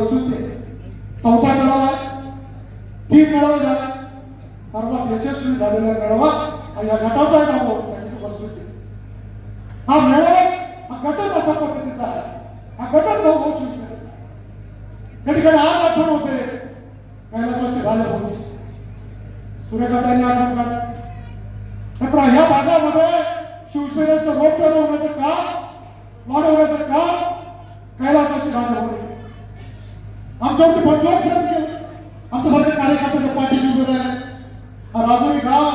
वस्तुस्थिती आहे. चौथा मेळावा आहे, 3 मेळावे झाले, सर्वात यशस्वी झालेला मेळावा या गटाचा आहे वस्तुस्थिती. हा मेळावा हा गटच अशा पद्धतीचा आहे. हा गटच वस्तुस्थिती या ठिकाणी आज आठवण होते कैलासवासी राजाभाऊची, सूर्यकांतांनी आठवण काढली. या भागामध्ये शिवसेनेचं रोप वाढवण्याचं काम कैलासवासी राजाभाऊ आमच्यावरचे बंधुत्व केले, आमच्यासारखे कार्यकर्त्याच्या पाठीशी उभे राहिले. हा राजुरी गाव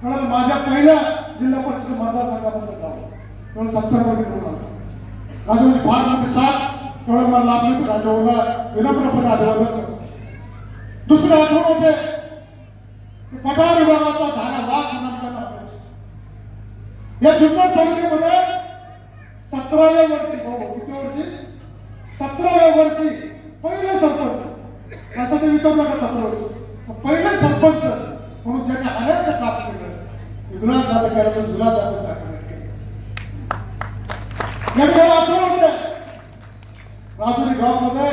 कळलं माझ्या पहिल्या जिल्हा परिषद मतदारसंघामध्ये झालं, कळलं 70 मध्ये करून आला. राजूची फार मोठी साथ कळलं मला लाभली, राजाभाऊला विनम्रपणे अभिवादन करतो. दुसरे आठवण होते पठार विभागाचा झाला लाख जणांचा या जुन्नर तालुक्यामध्ये 17व्या वर्षी, किती वर्षी, 17व्या वर्षी पहिले सरपंच, असं ते विचारलं का 17 वर्ष पहिले सरपंच म्हणून ज्यांनी अनेक काम केलं, विग्रह झालं करायचं जुला जातं राजुरी गावामध्ये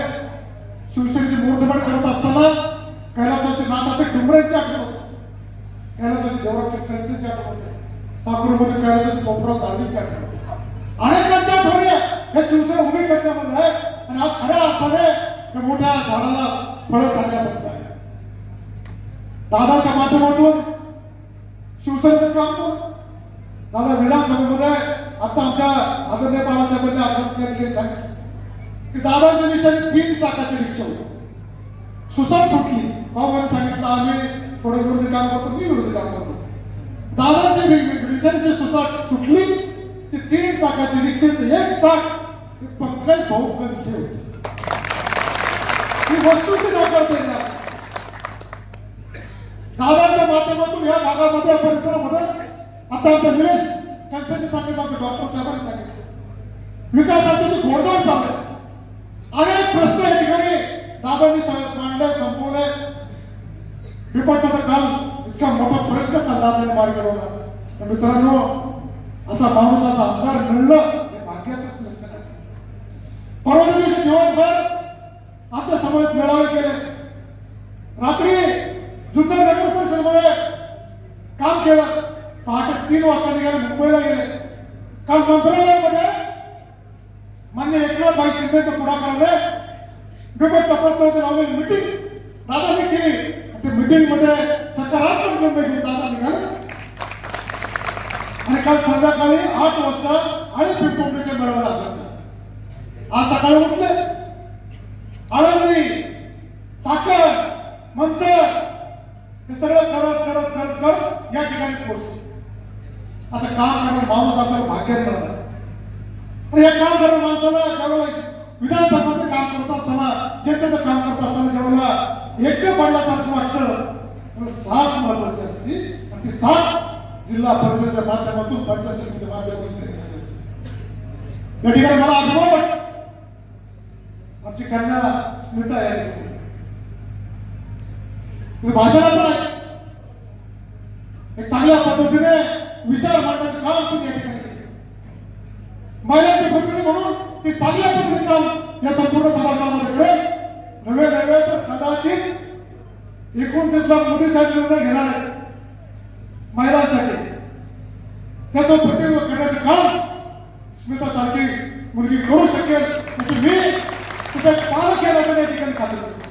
शिवसेनेची मूर्तपण करत असताना कैलासवासी नाथाचे ठुमरेची आठवण होते, कैलासवासी देवराज शेट्टींची आठवण होते, साकूरमध्ये कैलासवासी कोपरा चालवीची आठवण होते. अनेकांच्या आठवणी हे शिवसेना उभी करण्यामध्ये आहे आणि आज खऱ्या अर्थाने मोठ्या झाडाला फळं चालण्यामध्ये आहे. दादाच्या माध्यमातून शिवसेनेचं काम करतो. दादा विधानसभेमध्ये आता आमच्या आदरणीय बाळासाहेबांनी आठवण सांगितलं की दादाच्या विषयाने 3 चाकाची रिक्षा होती, सुसाट सुटली. भाऊने सांगितलं आम्ही थोडं विरोधी काम करतो, मी विरोधी काम करतो. दादाची रिक्षाची सुसाट सुटली, ती 3 चाकाची रिक्षाचे 1 चाक पंकज भाऊ कनसे होते. ही वस्तूची करते दादाच्या माध्यमातून या भागामध्ये परिसरामध्ये आता आमच्या निलेश कनसेंनी सांगितलं, आमच्या डॉक्टर साहेबांनी सांगितलं विकासाचे घोडदौड चालू. अनेक प्रश्न या ठिकाणी दादांनी मांडले, संपवले. विपक्षाचं काल इतका मोठा प्रश्न काल दादांनी मार्ग लावला. मित्रांनो, असा माणूस असा आमदार मिळणं हे भाग्याचंच लक्षण आहे. परवा दिवशी दिवसभर आमच्या समोर मेळावे केले. रात्री जुन्नर नगर परिषदेमध्ये काम केलं. पहाटे 3 वाजता निघाले, मुंबईला गेले. काल मंत्रालयामध्ये मान्य एकनाथ शिंदेच्या पुढाकाराने बिबट चपरात लावलेली मीटिंग दादाने केली. त्या मीटिंग मध्ये सकारात्मक निर्णय घेऊन दादा निघाले आणि काल संध्याकाळी 8 वाजता आणि पिंपवणीच्या मेळाव्याला लागला. आज सकाळी उठले, आळंदी, साखर, मंचर हे सगळं करत या ठिकाणी पोहोचले. असं काम करणारा माणूस आपल्याला भाग्यात मिळाला. या काम करणाऱ्या माणसाला ज्यावेळेला विधानसभेचं काम करत असताना, जनतेचं काम करत असताना ज्यावेळेला एकटं पडल्यासारखं वाटतं, साथ महत्वाची असते आणि ती साथ जिल्हा परिषदेच्या माध्यमातून, पंचायत समितीच्या माध्यमातून या ठिकाणी मला अनुभव वाटतो. आमची कन्या स्मिता आहे, भाषणाचं आहे, एक चांगल्या पद्धतीने विचार मांडण्याचं काम तुम्ही या ठिकाणी केलं. महिलांची प्रतिनिधी म्हणून ती चांगल्या पद्धतीने काम या संपूर्ण सभागृहामध्ये करेल. नव्हे तर कदाचित 29 लाख मोदीसाठी निर्णय घेणार आहे महिलांसाठी. त्याचं प्रतिनिधित्व करण्याचं काम स्मितासारखी मुलगी करू शकेल. मी तिथे पार केल्याचं या ठिकाणी खात्री करतो.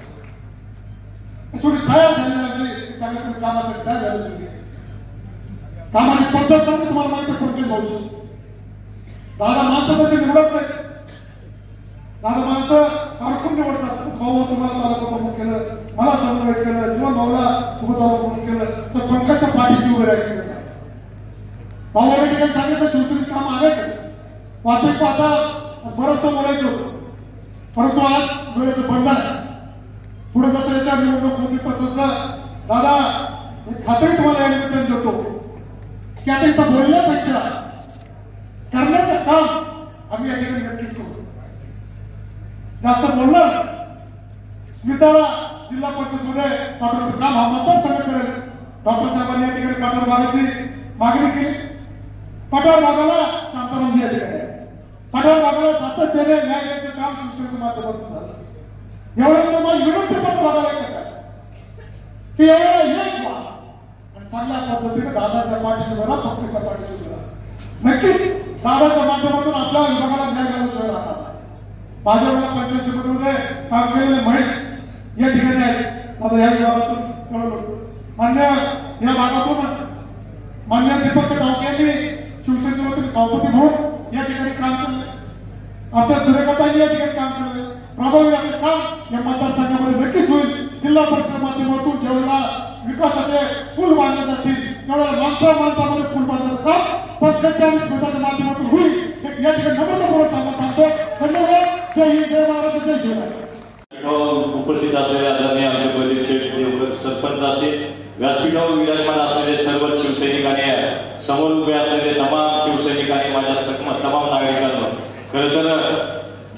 थोडी तयार झालेली चांगल्या कामासाठी तयार झालेली कामाची पद्धत सांगते तुम्हाला माहिती पडते. भाऊ दादा माणसं तशी निवडत नाही. दादा माणसं कारकून निवडतात. भाऊ तुम्हाला तालुका प्रमुख केलं, मला समन्वय केलं, किंवा भाऊला उपतालुका प्रमुख केलं तर पंकजच्या पाठीची उभे राहिली. भाऊ या ठिकाणी सांगितलं शिवसेनेचं काम आहे का वाचक पाहता बरंचसं बोलायचं होतं, परंतु आज वेळेचं बंधन आहे. पुढे जसं याच्या निवडणूक होती तसं दादा खात्री तुम्हाला या निमित्ताने देतो की आता इथं बोलण्यापेक्षा करण्याचं काम आम्ही या ठिकाणी नक्कीच करू. जास्त बोलणार स्मिताला जिल्हा परिषदेमध्ये पाठवण्याचं काम हा मतदारसंघ करेल. डॉक्टर साहेबांनी या ठिकाणी पठार भागाची मागणी केली. पठार भागाला शांतराम या ठिकाणी पठार भागाला सातत्याने न्याय द्यायचं काम शिवसेनेच्या माध्यमातून झालं. बघायला येत आहे की एवढं एक व्हा आणि चांगल्या पद्धतीने दादाच्या पाठीशी बघा, पक्षाच्या पाठीशी बघा. नक्कीच दादाच्या माध्यमातून आपल्या विभागाला न्याय मिळू राहणार. माझ्या वेळेला 85 मध्ये काम केलेले महेश या ठिकाणी आहेत. आता या विभागातून मान्य या भागातून मान्य दीपक टावके यांनी शिवसेनेचे मंत्री सभापती म्हणून या ठिकाणी काम केले. आमच्या सुरेखाताई या ठिकाणी काम केले. प्रभावी असे काम या मतदारसंघामध्ये नक्कीच होईल. जिल्हा परिषद माध्यमातून जेवढा विकासाचे पूल बांधले जातील तेवढ्या माणसामध्ये पूल बांधण्याचं काम पक्षाच्या गटाच्या माध्यमातून होईल. या ठिकाणी नम्रतापूर्वक सांगत सांगतो. धन्यवाद. जय हिंद, जय महाराष्ट्र, जय शिवराय. उपस्थित असलेले आदरणीय आमचे प्रदेश सरपंच असतील, व्यासपीठावर विराजमान असलेले सर्व शिवसैनिक आणि समोर उभे असलेले तमाम शिवसैनिक आणि माझ्या तमाम नागरिकांनो, खरं तर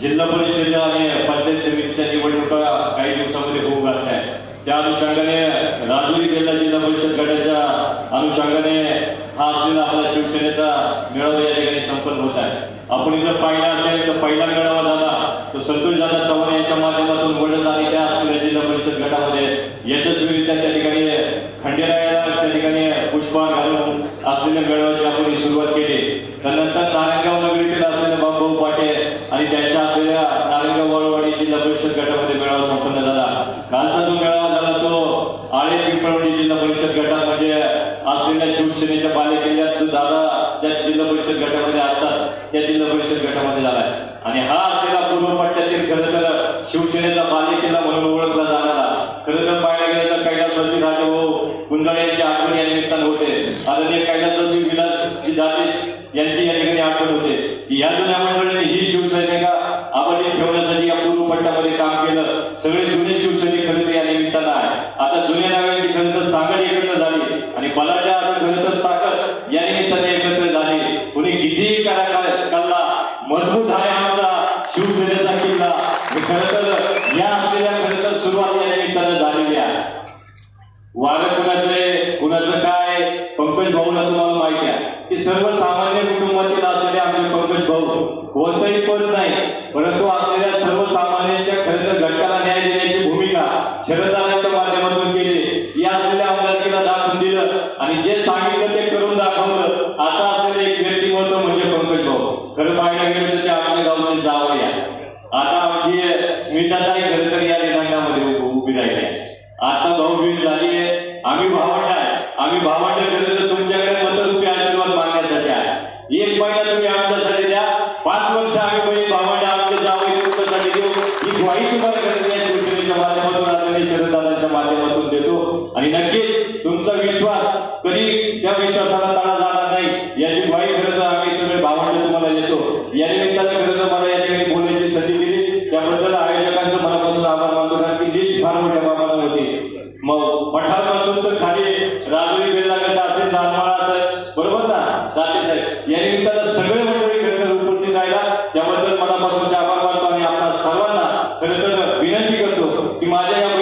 जिल्हा परिषद आणि पंचायत समितीच्या निवडणुका काही दिवसामध्ये होऊ घातल्या आहेत. त्या अनुषंगाने राजुरी जिल्हा परिषद गटाच्या अनुषंगाने हा असलेला आपला शिवसेनेचा मेळावा या ठिकाणी संपन्न होत आहे. आपण जर पाहिला असेल तर पहिला मेळावा झाला तो संतोषदादा चव्हाण यांच्या माध्यमातून वडद आणि त्या असलेल्या जिल्हा परिषद गटामध्ये यशस्वीरित्या त्या ठिकाणी खंडेरायाला त्या ठिकाणी पुष्पहार घालून असलेल्या मेळाव्याची आपण सुरुवात केली. त्यानंतर नारायणगाव नगरीतील असलेल्या बाबू पाटे आणि त्यांच्या असलेल्या नारायणगाव वळवाडी जिल्हा परिषद गटामध्ये मेळावा संपन्न झाला. कालचा जो मेळावा झाला तो आळे पिंपळवडी जिल्हा परिषद गटात म्हणजे असलेल्या शिवसेनेच्या बालेकिल्ल्यात जो दादा ज्या जिल्हा परिषद गटामध्ये असतात त्या जिल्हा परिषद गटामध्ये झालाय. आणि हा असलेला पूर्व पट्ट्यातील खरं तर शिवसेनेचा बालेकिल्ला म्हणून ओळखला जाणारा, खरं तर पाहायला गेलं तर कैलासवासी राजाभाऊ गुंजाळ यांची आठवण या निमित्तानं होते. आदरणीय कैलासवासी विलासजी दाते यांची या ठिकाणी आठवण होते की या जुन्या मंडळींनी ही शिवसेनेला अबाधित ठेवण्यासाठी या पूर्व पट्ट्यामध्ये काम केलं. सगळे जुने शिवसैनिक खरं तर या निमित्तानं आहे. आता जुन्या नाव्यांची खरं तर सांगड एकत्र झाली आणि बलाढ्य असं खरं तर ताकद या निमित्ताने एकत्र झाली. कुणी कितीही कल्ला मजबूत आहे आमचा शिवसेनेचा किल्ला. खरं तर या असलेल्या खरं तर सुरुवात या निमित्तानं झालेली आहे. वारं कुणाचं काय पंकज भाऊला तुम्हाला माहिती आहे की सर्वसामान्य कुटुंबातील असलेले आमचे पंकज भाऊ कोणतंही पद नाही, परंतु असलेल्या सर्वसामान्यांच्या खरं तर घटकाला न्याय देण्याची भूमिका शरददादांच्या माध्यमातून केली. या असलेल्या आमदारकीला दाखवून दिलं आणि जे सांगितलं ते करून दाखवलं असं असलेलं एक व्यक्तिमत्व म्हणजे पंकज भाऊ. खरं पाहायला गेलं तर ते आमच्या गावचे जावई आहे. आता आमची स्मिताताई खरं तर या रिंगणामध्ये उभी राहिली आहे. आता भाऊबीज झाली आहे. आम्ही भावंड आहे. आम्ही भावंड खरं तर तुमच्याकडे मतरूपी आशीर्वाद मागण्यासाठी आहे. एक महिना तुम्ही आमच्यासाठी द्या, 5 वर्ष आम्ही बहीण भावंड आमच्या जावई तुमच्यासाठी देऊ. ही ग्वाही तुम्हाला खरं या शिवसेनेच्या माध्यमातून आदरणीय शरददादांच्या माध्यमातून देतो. आणि नक्कीच तुमचा विश्वास कधी त्या विश्वासाला तडा जाणार नाही याची ग्वाही खरं तर आम्ही सगळे भावंड तुम्हाला देतो. या निमित्ताने खरं तर मला या ठिकाणी बोलण्याची संधी दिली त्याबद्दल आयोजकांचं मनापासून आभार मानतो. कारण की लिस्ट फार मोठ्या प्रमाणात होती. मग पठारपासून तर खाली राजुरी बेल्लागड असेल, जानमाळा असेल, बरोबर ना दाते साहेब, या निमित्तानं सगळे मंडळी खरं तर उपस्थित राहिला त्याबद्दल मनापासून आभार मानतो. आणि आपल्या सर्वांना खरं तर विनंती करतो की माझ्या या